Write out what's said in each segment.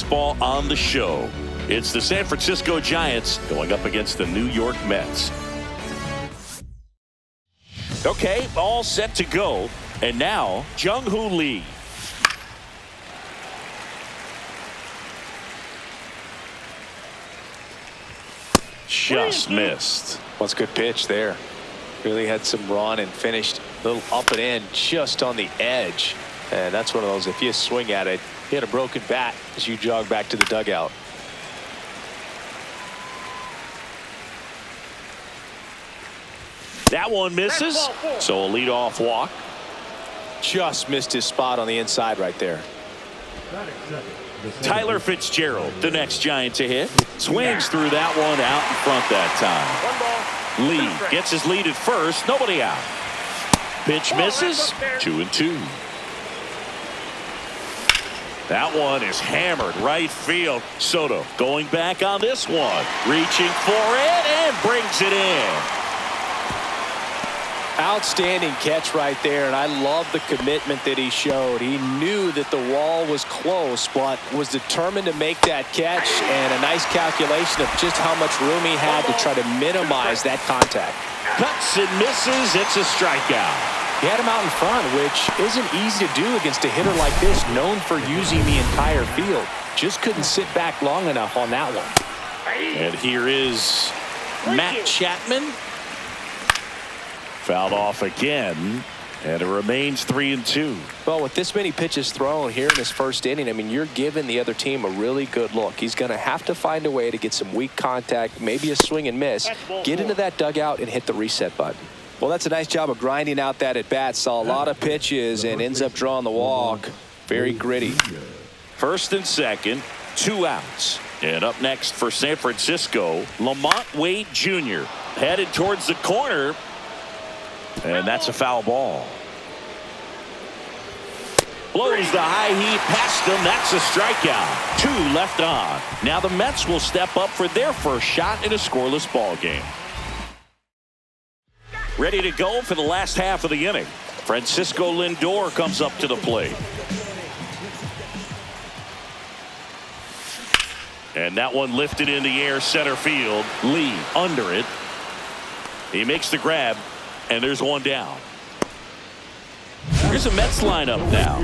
baseball on the show. It's the San Francisco Giants going up against the New York Mets. Okay, all set to go. And now, Jung-Hoo Lee. Just missed. What's a good pitch there. Really had some run and finished a little up and in just on the edge. And that's one of those, if you swing at it, you had a broken bat as you jog back to the dugout. That one misses. So a leadoff walk. Just missed his spot on the inside right there. Tyler Fitzgerald, the next Giant to hit. Swings through that one out in front that time. Lee gets his lead at first. Nobody out. Pitch misses. 2-2. That one is hammered right field. Soto going back on this one. Reaching for it and brings it in. Outstanding catch right there, and I love the commitment that he showed. He knew that the wall was close, but was determined to make that catch, and a nice calculation of just how much room he had to try to minimize that contact. Cuts and misses. It's a strikeout. He had him out in front, which isn't easy to do against a hitter like this, known for using the entire field. Just couldn't sit back long enough on that one. And here is Matt Chapman. Fouled off again, and it remains 3-2. Well, with this many pitches thrown here in this first inning, I mean, you're giving the other team a really good look. He's going to have to find a way to get some weak contact, maybe a swing and miss, get into that dugout and hit the reset button. Well, that's a nice job of grinding out that at bat. Saw a lot of pitches and ends up drawing the walk. Very gritty. First and second, 2 outs. And up next for San Francisco, Lamont Wade Jr. headed towards the corner. And that's a foul ball. Blows the high heat past him. That's a strikeout. 2 left on. Now the Mets will step up for their first shot in a scoreless ball game. Ready to go for the last half of the inning. Francisco Lindor comes up to the plate. And that one lifted in the air center field. Lee under it. He makes the grab. And there's one down. Here's a Mets lineup now.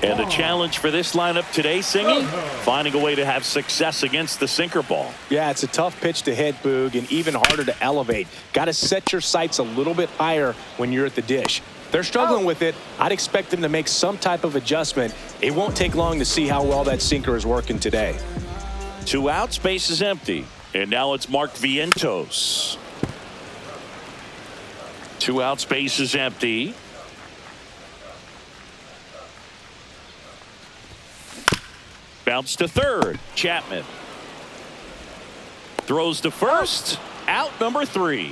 And the challenge for this lineup today, Singy, finding a way to have success against the sinker ball. Yeah, it's a tough pitch to hit, Boog, and even harder to elevate. Got to set your sights a little bit higher when you're at the dish. They're struggling with it. I'd expect them to make some type of adjustment. It won't take long to see how well that sinker is working today. 2 outs, base is empty. And now it's Mark Vientos. 2 outs, base is empty. Bounce to third. Chapman throws to first. Out number 3.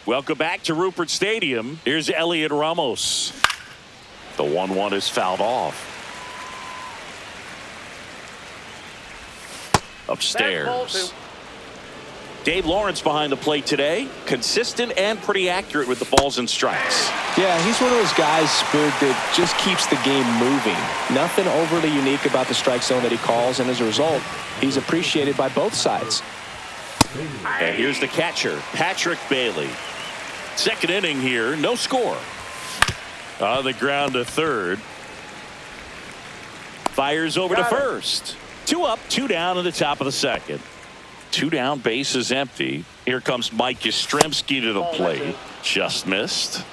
Welcome back to Rupert Stadium. Here's Elliot Ramos. The 1-1 is fouled off. Upstairs. Dave Lawrence behind the plate today. Consistent and pretty accurate with the balls and strikes. Yeah, he's one of those guys, Spook, that just keeps the game moving. Nothing overly unique about the strike zone that he calls, and as a result, he's appreciated by both sides. And here's the catcher, Patrick Bailey. Second inning here, no score. On the ground to third. Fires over to first. 2 up, 2 down in the top of the second. 2 down, base is empty. Here comes Mike Yastrzemski to the plate. Just missed.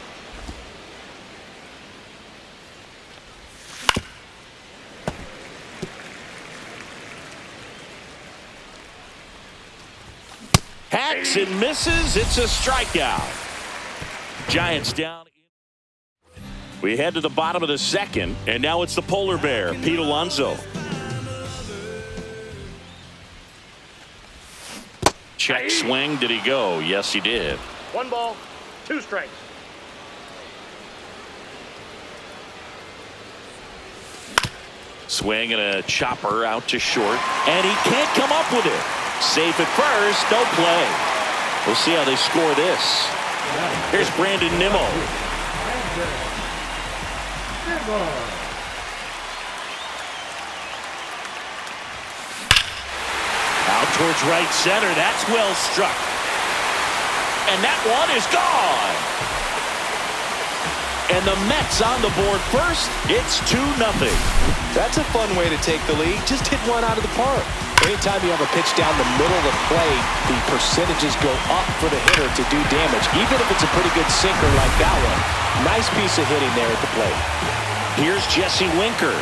Hacks and misses. It's a strikeout. Giants down. We head to the bottom of the second, and now it's the polar bear, Pete Alonso. Check swing. Did he go? Yes, he did. 1 ball, 2 strikes. Swing and a chopper out to short, and he can't come up with it. Safe at first, no play. We'll see how they score this. Here's Brandon Nimmo. Out towards right center. That's well struck. And that one is gone. And the Mets on the board first. It's 2-0. That's a fun way to take the lead. Just hit one out of the park. Anytime you have a pitch down the middle of the plate, the percentages go up for the hitter to do damage, even if it's a pretty good sinker like that one. Nice piece of hitting there at the plate. Here's Jesse Winker.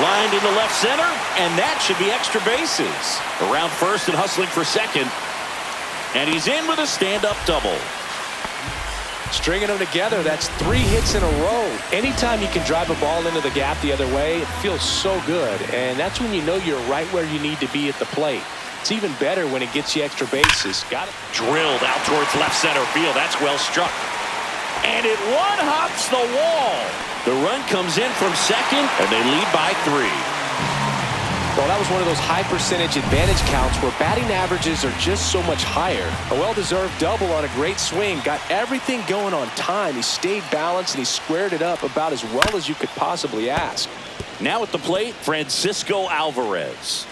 Lined in the left center, and that should be extra bases. Around first and hustling for second. And he's in with a stand-up double. Stringing them together, that's 3 hits in a row. Anytime you can drive a ball into the gap the other way, it feels so good. And that's when you know you're right where you need to be at the plate. It's even better when it gets you extra bases. Got it. Drilled out towards left center field. That's well struck. And it one-hops the wall. The run comes in from second, and they lead by 3. Well, that was one of those high percentage advantage counts where batting averages are just so much higher. A well-deserved double on a great swing. Got everything going on time. He stayed balanced, and he squared it up about as well as you could possibly ask. Now at the plate, Francisco Alvarez.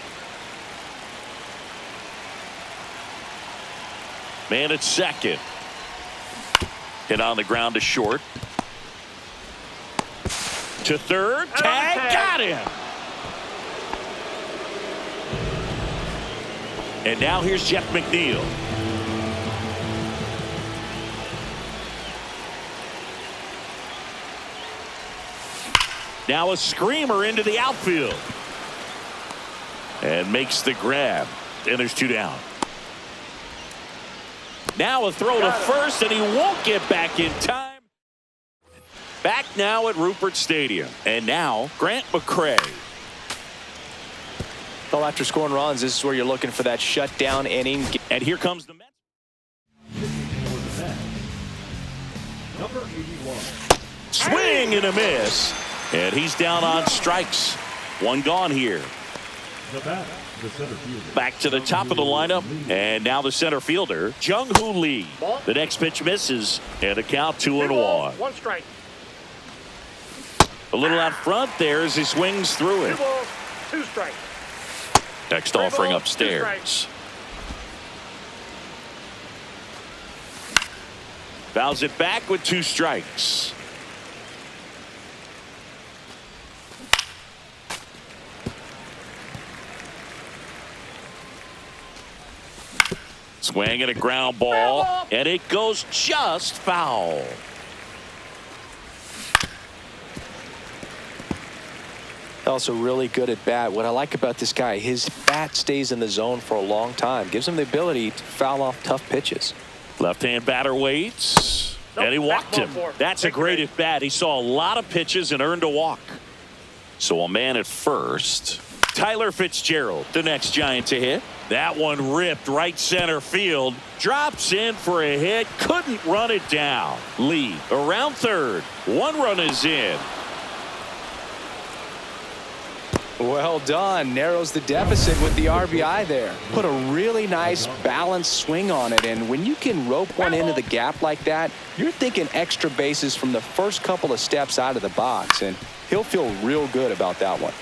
Man at second. Hit on the ground to short. To third. Tag. Got him. And now here's Jeff McNeil. Now a screamer into the outfield. And makes the grab. And there's 2 down. Now a throw to first, and he won't get back in time. Back now at Rupert Stadium. And now Grant McCray. Well, after scoring runs, this is where you're looking for that shutdown inning. And here comes the Mets. Number 81. Swing and a miss. And he's down on strikes. 1 gone here. The bat, the center fielder. Back to the top of the lineup. And now the center fielder, Jung-Hoo Lee. The next pitch misses. And a count 2-1. 1 strike. A little out front there as he swings through 2 it. balls, 2 strikes. Next offering upstairs. Fouls it back with 2 strikes. Swing and a ground ball, and it goes just foul. Also really good at bat. What I like about this guy, his bat stays in the zone for a long time. Gives him the ability to foul off tough pitches. Left-hand batter waits, and he walked him. That's a great at bat. He saw a lot of pitches and earned a walk. So a man at first. Tyler Fitzgerald, the next Giant to hit. That one ripped right center field. Drops in for a hit. Couldn't run it down. Lee around third. 1 run is in. Well done. Narrows the deficit with the RBI there. Put a really nice balanced swing on it. And when you can rope one into the gap like that, you're thinking extra bases from the first couple of steps out of the box. And he'll feel real good about that one.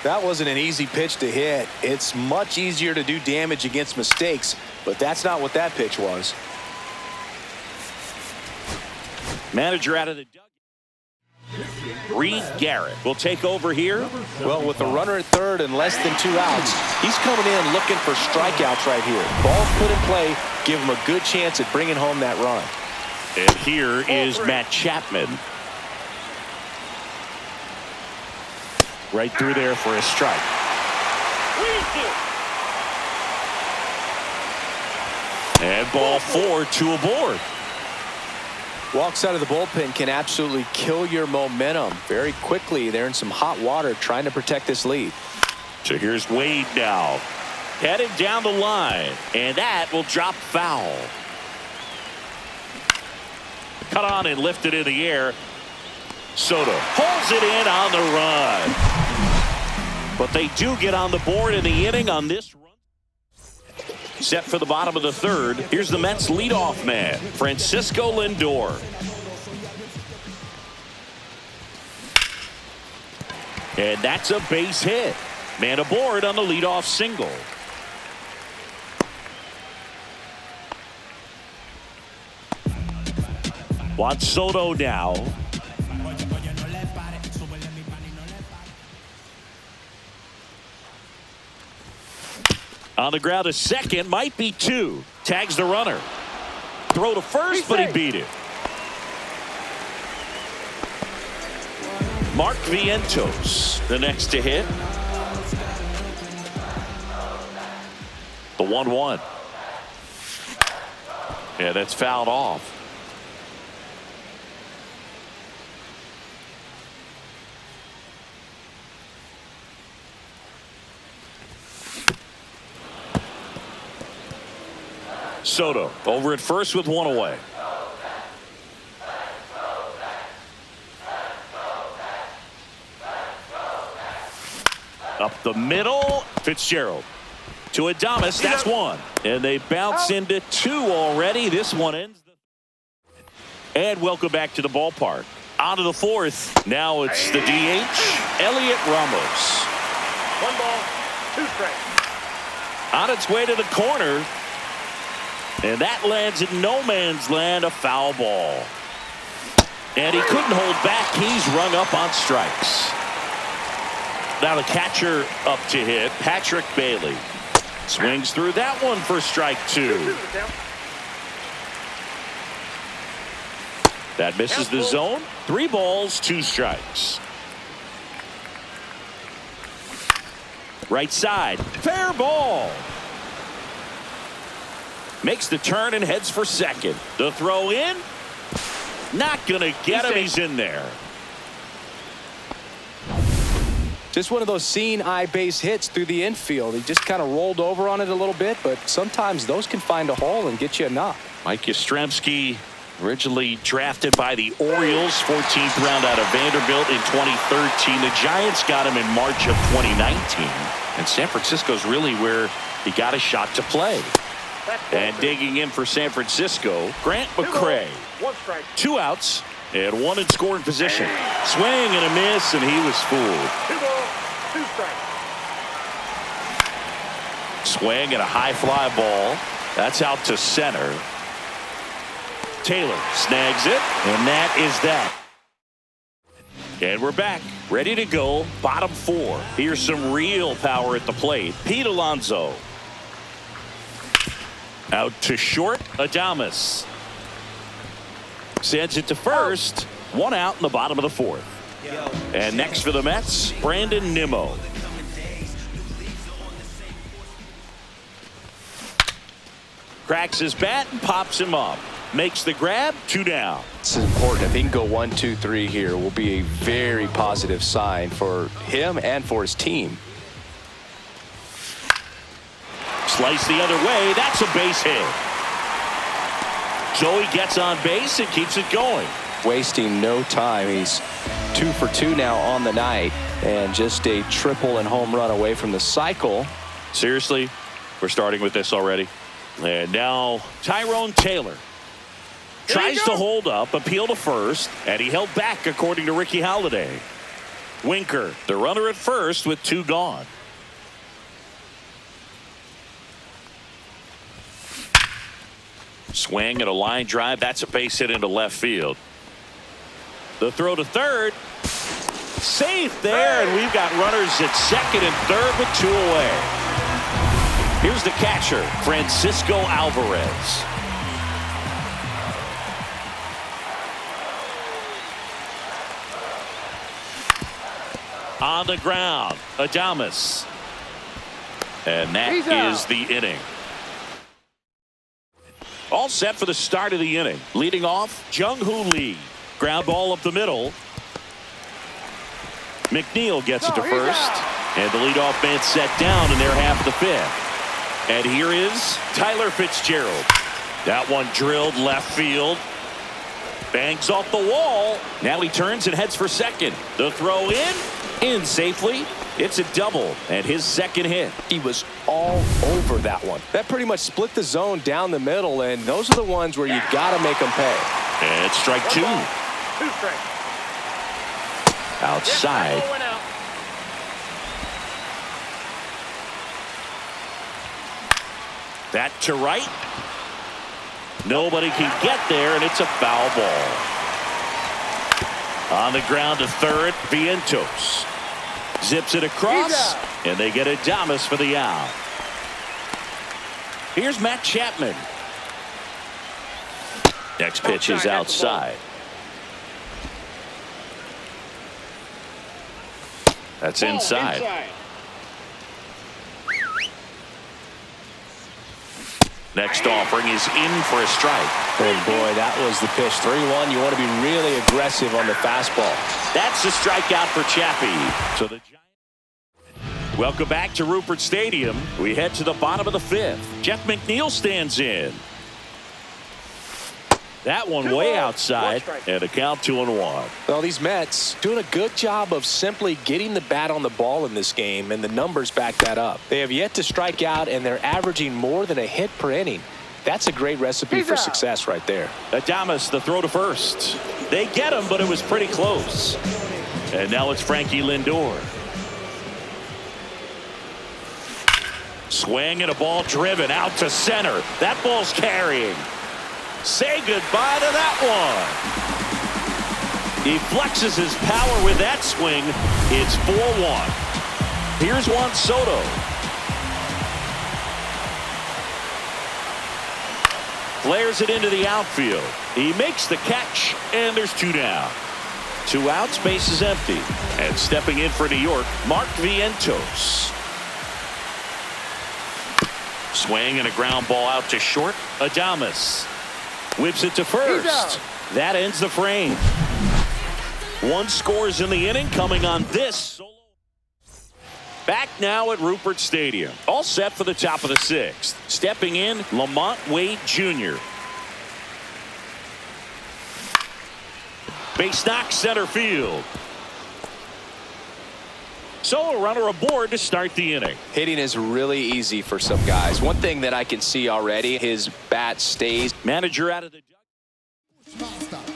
That wasn't an easy pitch to hit. It's much easier to do damage against mistakes, but that's not what that pitch was. Manager out of the dugout. Reed Garrett will take over here. Well, with a runner at third and less than 2 outs, he's coming in looking for strikeouts right here. Ball's put in play, give him a good chance at bringing home that run. And here is Matt Chapman. Right through there for a strike. And ball 4, 2 aboard. Walks out of the bullpen can absolutely kill your momentum very quickly. They're in some hot water trying to protect this lead. So here's Wade now. Headed down the line. And that will drop foul. Cut on and lifted in the air. Soto pulls it in on the run. But they do get on the board in the inning on this run. Set for the bottom of the third. Here's the Mets leadoff man, Francisco Lindor. And that's a base hit. Man aboard on the leadoff single. Juan Soto now. On the ground to second, might be two. Tags the runner. Throw to first, but he beat it. Mark Vientos, the next to hit. The 1-1. Yeah, that's fouled off. Soto over at first with one away. Up the middle, Fitzgerald to Adames. That's one, and they bounce into two already. This one ends. And welcome back to the ballpark. On to the fourth. Now it's the DH, Elliot Ramos. 1 ball, 2 strikes. On its way to the corner. And that lands in no man's land, a foul ball. And he couldn't hold back. He's rung up on strikes. Now the catcher up to hit, Patrick Bailey. Swings through that one for strike 2. That misses the zone. 3 balls, 2 strikes. Right side, fair ball. Makes the turn and heads for second. The throw in. Not going to get him. He's in there. Just one of those seeing eye base hits through the infield. He just kind of rolled over on it a little bit, but sometimes those can find a hole and get you a knock. Mike Yastrzemski, originally drafted by the Orioles, 14th round out of Vanderbilt in 2013. The Giants got him in March of 2019. And San Francisco's really where he got a shot to play. And digging in for San Francisco, Grant McCray. 1 strike. 2 outs and 1 in scoring position. Swing and a miss, and he was fooled. 2 balls, 2 strikes. Swing and a high fly ball. That's out to center. Taylor snags it, and that is that. And we're back, ready to go. Bottom 4. Here's some real power at the plate. Pete Alonso. Out to short, Adames. Sends it to first. 1 out in the bottom of the 4th. And next for the Mets, Brandon Nimmo. Cracks his bat and pops him up. Makes the grab, 2 down. This is important. If he can go 1, 2, 3 here, will be a very positive sign for him and for his team. Slice the other way. That's a base hit. Joey gets on base and keeps it going. Wasting no time. He's 2 for 2 now on the night, and just a triple and home run away from the cycle. Seriously, we're starting with this already. And now Tyrone Taylor tries to hold up, appeal to first, and he held back according to Ricky Halladay. Winker, the runner at first with 2 gone. Swing and a line drive. That's a base hit into left field. The throw to third. Safe there, and we've got runners at second and third with 2 away. Here's the catcher, Francisco Alvarez. On the ground, Adames. And that is the inning. All set for the start of the inning. Leading off, Jung-Hoo Lee. Ground ball up the middle. McNeil gets it to first. And the leadoff man set down in their half of the 5th. And here is Tyler Fitzgerald. That one drilled left field. Bangs off the wall. Now he turns and heads for second. The throw in safely. It's a double and his second hit. He was all over that one. That pretty much split the zone down the middle, and those are the ones where you got to make them pay. And it's strike 2. 2 strikes. Outside. That to right. Nobody can get there, and it's a foul ball. On the ground to third, Vientos. Zips it across, and they get Adames for the out. Here's Matt Chapman. Next pitch is outside. That's inside. Next offering is in for a strike. And boy, that was the pitch. 3-1. You want to be really aggressive on the fastball. That's the strikeout for Chappie. So the Welcome back to Rupert Stadium. We head to the bottom of the fifth. Jeff McNeil stands in. That one way outside, and a count 2-1. Well, these Mets doing a good job of simply getting the bat on the ball in this game, and the numbers back that up. They have yet to strike out, and they're averaging more than a hit per inning. That's a great recipe for success right there. Adames, the throw to first. They get him, but it was pretty close. And now it's Frankie Lindor. Swing and a ball driven out to center. That ball's carrying. Say goodbye to that one. He flexes his power with that swing. It's 4-1. Here's Juan Soto. Flares it into the outfield. He makes the catch, and there's 2 down. 2 outs, base is empty. And stepping in for New York, Mark Vientos. Swing and a ground ball out to short. Adames whips it to first. That ends the frame. 1 scores in the inning coming on this. Back now at Rupert Stadium. All set for the top of the 6th. Stepping in, Lamont Wade Jr. Base knock center field. So a runner aboard to start the inning. Hitting is really easy for some guys. One thing that I can see already, his bat stays. Manager out of the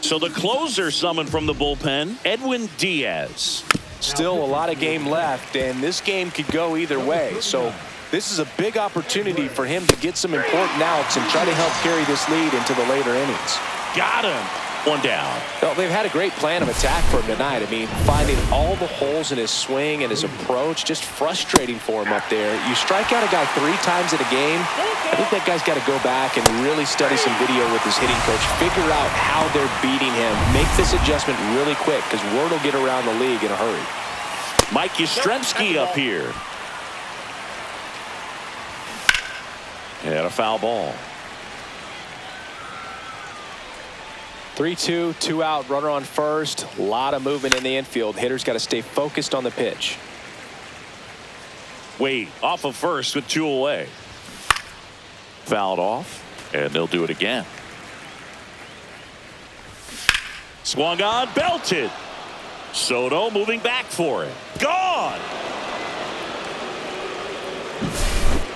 So the closer summoned from the bullpen, Edwin Diaz. Still a lot of game left, and this game could go either way. So this is a big opportunity for him to get some important outs and try to help carry this lead into the later innings. Got him. 1 down. Well, they've had a great plan of attack for him tonight. I mean, finding all the holes in his swing and his approach, just frustrating for him up there. You strike out a guy 3 times in a game, I think that guy's got to go back and really study some video with his hitting coach, figure out how they're beating him, make this adjustment really quick, because word will get around the league in a hurry. Mike Yastrzemski up here. And a foul ball. 3-2, 2 out, runner on first. A lot of movement in the infield. Hitter's got to stay focused on the pitch. Wade off of first with 2 away. Fouled off, and they'll do it again. Swung on, belted. Soto moving back for it. Gone.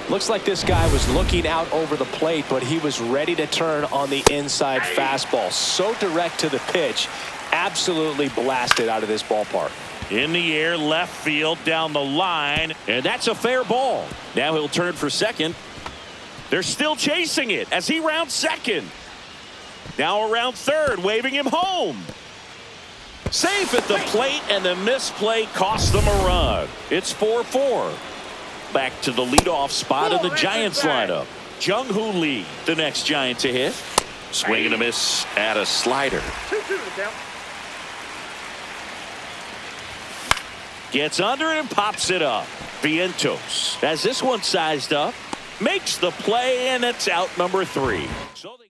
Looks like this guy was looking out over the plate, but he was ready to turn on the inside fastball. So direct to the pitch. Absolutely blasted out of this ballpark. In the air, left field, down the line, and that's a fair ball. Now he'll turn for second. They're still chasing it as he rounds second. Now around third, waving him home. Safe at the plate, and the misplay cost them a run. It's 4-4. Back to the leadoff spot of the Giants lineup. Jung-Hoo Lee, the next Giant to hit. Swing and a miss at a slider. 2-2 to count. Gets under it and pops it up. Vientos has this one sized up. Makes the play, and it's out number 3. So they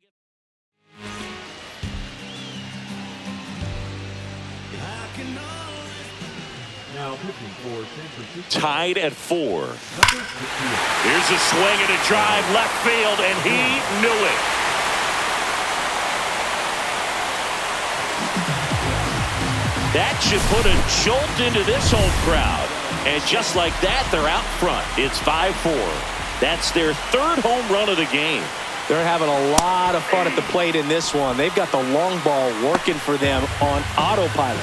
Now pitching for San Francisco. tied at 4. Here's a swing and a drive left field, and he knew it. That should put a jolt into this home crowd. And just like that, they're out front. It's 5-4. That's their 3rd home run of the game. They're having a lot of fun at the plate in this one. They've got the long ball working for them on autopilot.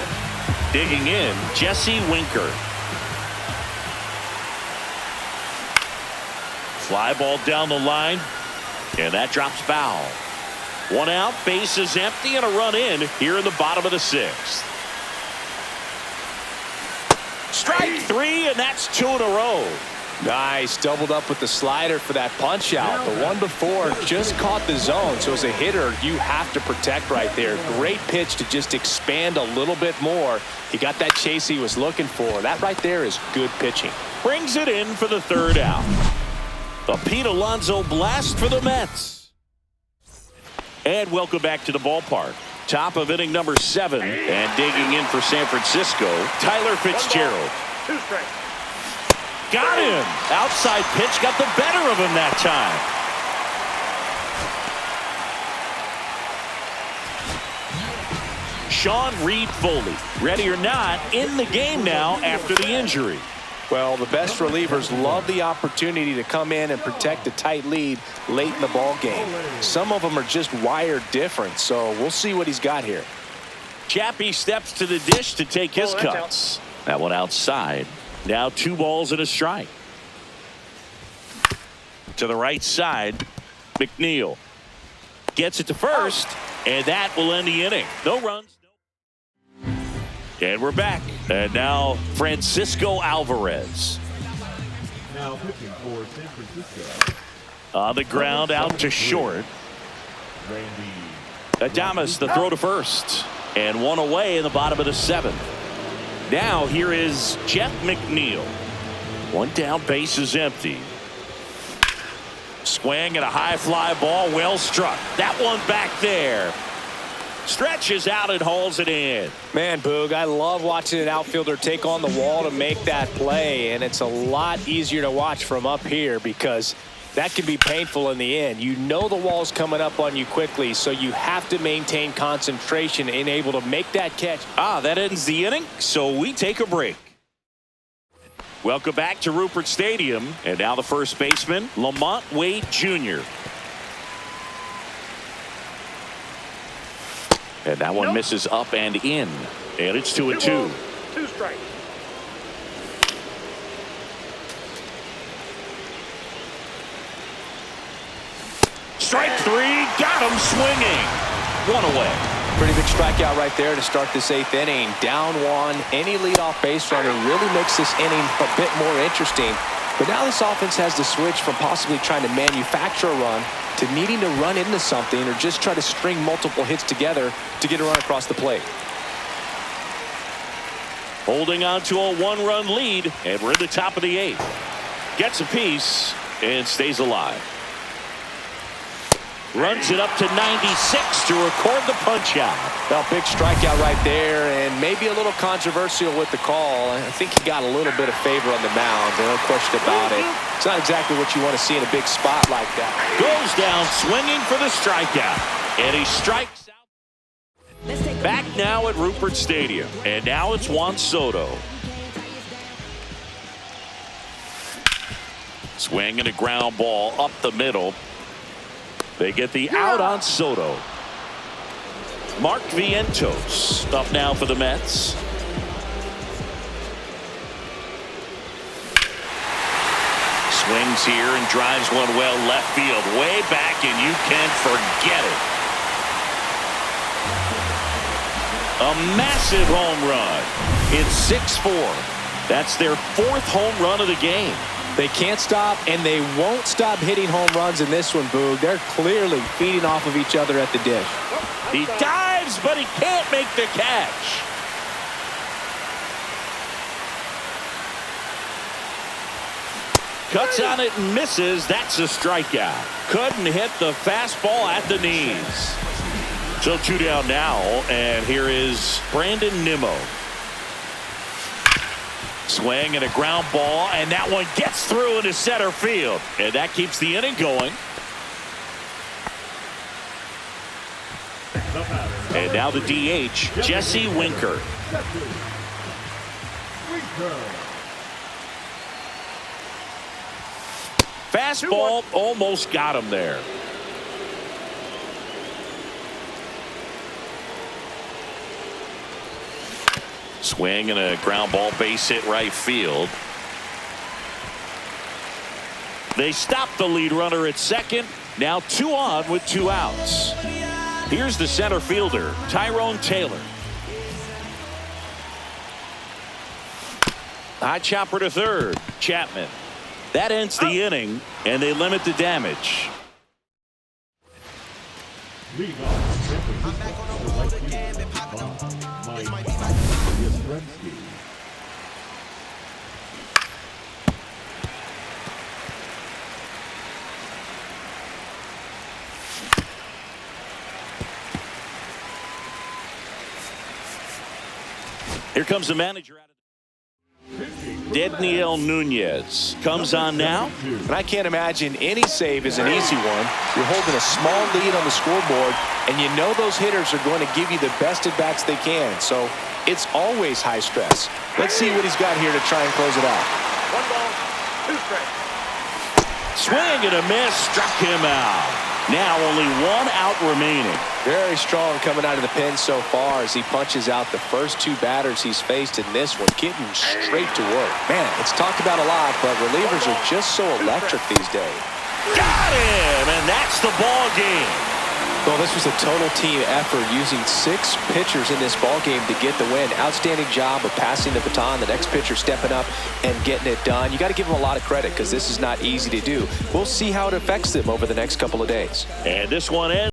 Digging in, Jesse Winker. Fly ball down the line. And that drops foul. One out, base is empty, and a run in here in the bottom of the sixth. Strike three, and that's two in a row. Nice, doubled up with the slider for that punch out. The one before just caught the zone, so as a hitter, you have to protect right there. Great pitch to just expand a little bit more. He got that chase he was looking for. That right there is good pitching. Brings it in for the third out. A Pete Alonso blast for the Mets. And welcome back to the ballpark. Top of inning number 7, and digging in for San Francisco, Tyler Fitzgerald. 2 strikes. Got him. Outside pitch got the better of him that time. Sean Reed Foley, ready or not, in the game now after the injury. Well, the best relievers love the opportunity to come in and protect a tight lead late in the ball game. Some of them are just wired different, so we'll see what he's got here. Chappie steps to the dish to take his cuts. That one outside. Now 2 balls and a strike. To the right side, McNeil gets it to first, and that will end the inning. No runs. And we're back. And now Francisco Alvarez. Now pitching for San Francisco. On the ground, out to short. Randy. Adames, the throw to first. And one away in the bottom of the 7th. Now here is Jeff McNeil. One down, base is empty. Swing and a high fly ball, well struck. That one back there. Stretches out and hauls it in. Man, Boog, I love watching an outfielder take on the wall to make that play, and it's a lot easier to watch from up here because that can be painful in the end. You know the wall's coming up on you quickly, so you have to maintain concentration and able to make that catch. That ends the inning, so we take a break. Welcome back to Rupert Stadium, and now the first baseman, Lamont Wade Jr. And that one misses up and in, and it's 2-2. 2 strikes. Strike 3, got him swinging. One away. Pretty big strikeout right there to start this 8th inning. Down 1, any leadoff base runner really makes this inning a bit more interesting. But now this offense has to switch from possibly trying to manufacture a run to needing to run into something or just try to string multiple hits together to get a run across the plate. Holding on to a 1-run lead, and we're in the top of the 8th. Gets a piece and stays alive. Runs it up to 96 to record the punch out. Well, big strikeout right there, and maybe a little controversial with the call. I think he got a little bit of favor on the mound, no question about it. It's not exactly what you want to see in a big spot like that. Goes down swinging for the strikeout, and he strikes out. Back now at Rupert Stadium, and now it's Juan Soto. Swing and a ground ball up the middle. They get the out on Soto. Mark Vientos up now for the Mets. Swings here and drives one well left field, way back, and you can forget it. A massive home run. It's 6-4. That's their 4th home run of the game. They can't stop, and they won't stop hitting home runs in this one, Boog. They're clearly feeding off of each other at the dish. He dives, but he can't make the catch. Cuts on it and misses. That's a strikeout. Couldn't hit the fastball at the knees. So 2 down now, and here is Brandon Nimmo. Swing and a ground ball, and that one gets through into center field. And that keeps the inning going. And now the DH, Jesse Winker. Fastball almost got him there. Swing and a ground ball, base hit right field. They stop the lead runner at second, Now 2 on with 2 outs. Here's the center fielder, Tyrone Taylor. High chopper to third, Chapman. That ends the inning, and they limit the damage. Lead off San Francisco, the right fielder, Mike Yastrzemski. Here comes the manager. Dedniel Nunez comes on now. And I can't imagine any save is an easy one. You're holding a small lead on the scoreboard, and you know those hitters are going to give you the best at-bats they can. So it's always high stress. Let's see what he's got here to try and close it out. 1 ball, 2 strikes. Swing and a miss, struck him out. Now only 1 out remaining. Very strong coming out of the pen so far as he punches out the first 2 batters he's faced in this one, getting straight to work. Man, it's talked about a lot, but relievers are just so electric these days. Got him, and that's the ball game. Well, this was a total team effort using 6 pitchers in this ball game to get the win. Outstanding job of passing the baton. The next pitcher stepping up and getting it done. You got to give them a lot of credit because this is not easy to do. We'll see how it affects them over the next couple of days. And this one ends.